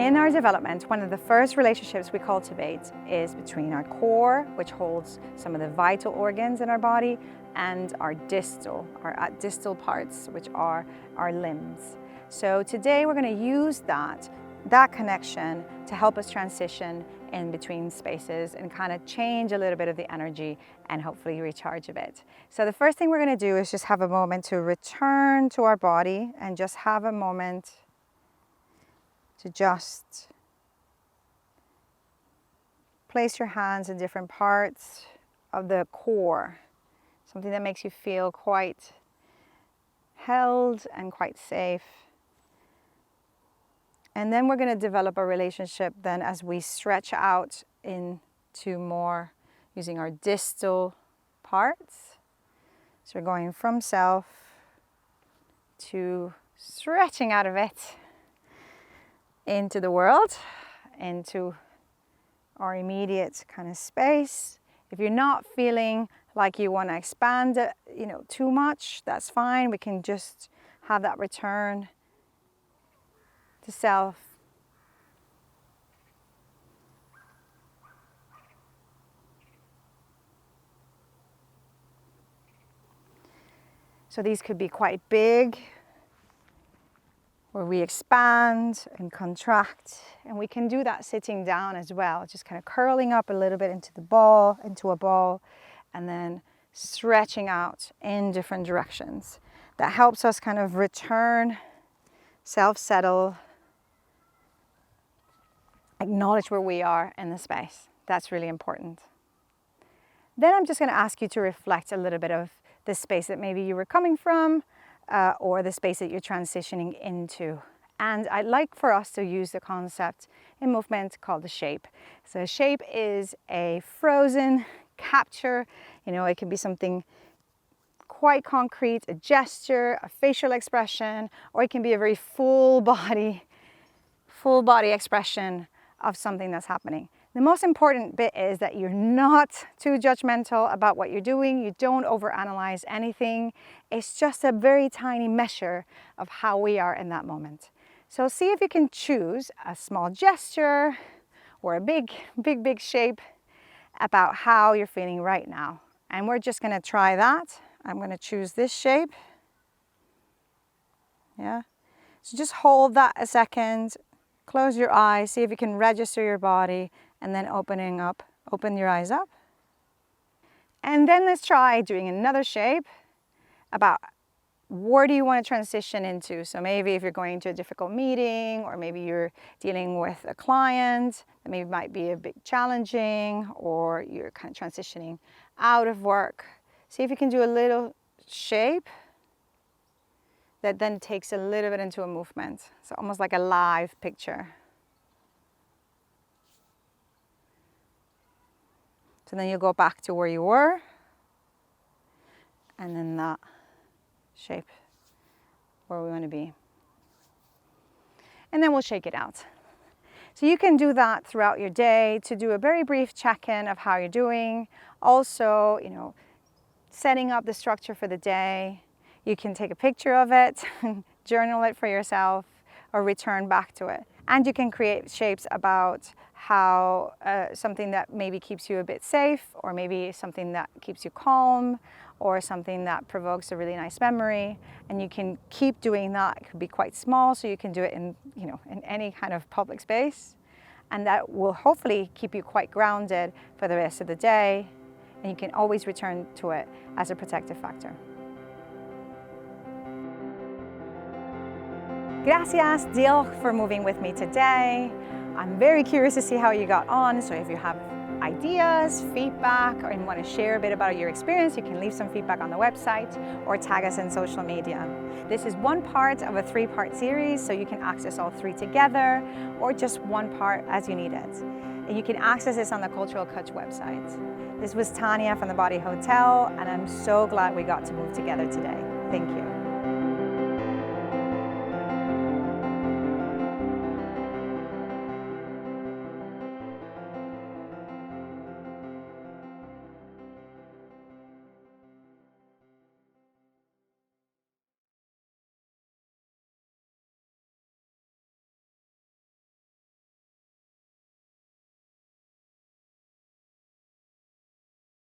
In our development, one of the first relationships we cultivate is between our core, which holds some of the vital organs in our body, and our distal parts, which are our limbs. So today we're going to use that connection to help us transition in between spaces and kind of change a little bit of the energy and hopefully recharge a bit. So the first thing we're going to do is just have a moment to return to our body and just have a moment to just place your hands in different parts of the core, something that makes you feel quite held and quite safe. And then we're going to develop a relationship then as we stretch out into more using our distal parts. So we're going from self to stretching out of it into the world, into our immediate kind of space. If you're not feeling like you want to expand it, too much, that's fine. We can just have that return to self. So these could be quite big, where we expand and contract, and we can do that sitting down as well, just kind of curling up a little bit into a ball, and then stretching out in different directions. That helps us kind of return, self-settle, acknowledge where we are in the space. That's really important. Then I'm just going to ask you to reflect a little bit of the space that maybe you were coming from, or the space that you're transitioning into. And I'd like for us to use the concept in movement called the shape. So a shape is a frozen capture. It can be something quite concrete, a gesture, a facial expression, or it can be a very full body expression of something that's happening. The most important bit is that you're not too judgmental about what you're doing. You don't overanalyze anything. It's just a very tiny measure of how we are in that moment. So see if you can choose a small gesture or a big shape about how you're feeling right now. And we're just going to try that. I'm going to choose this shape. Yeah. So just hold that a second. Close your eyes, see if you can register your body, and then open your eyes up. And then let's try doing another shape about where do you want to transition into. So maybe if you're going to a difficult meeting, or maybe you're dealing with a client that maybe might be a bit challenging, or you're kind of transitioning out of work. See if you can do a little shape that then takes a little bit into a movement. So almost like a live picture. So then you'll go back to where you were, and then that shape where we want to be. And then we'll shake it out. So you can do that throughout your day to do a very brief check-in of how you're doing. Also, setting up the structure for the day. You can take a picture of it, journal it for yourself, or return back to it. And you can create shapes about how something that maybe keeps you a bit safe, or maybe something that keeps you calm, or something that provokes a really nice memory. And you can keep doing that. It could be quite small, so you can do it in any kind of public space. And that will hopefully keep you quite grounded for the rest of the day. And you can always return to it as a protective factor. Gracias, Dil, for moving with me today. I'm very curious to see how you got on. So if you have ideas, feedback, or you want to share a bit about your experience, you can leave some feedback on the website or tag us in social media. This is one part of a 3-part series, so you can access all 3 together, or just one part as you need it. And you can access this on the Cultural Cwtsh website. This was Thania from the Body Hotel, and I'm so glad we got to move together today. Thank you.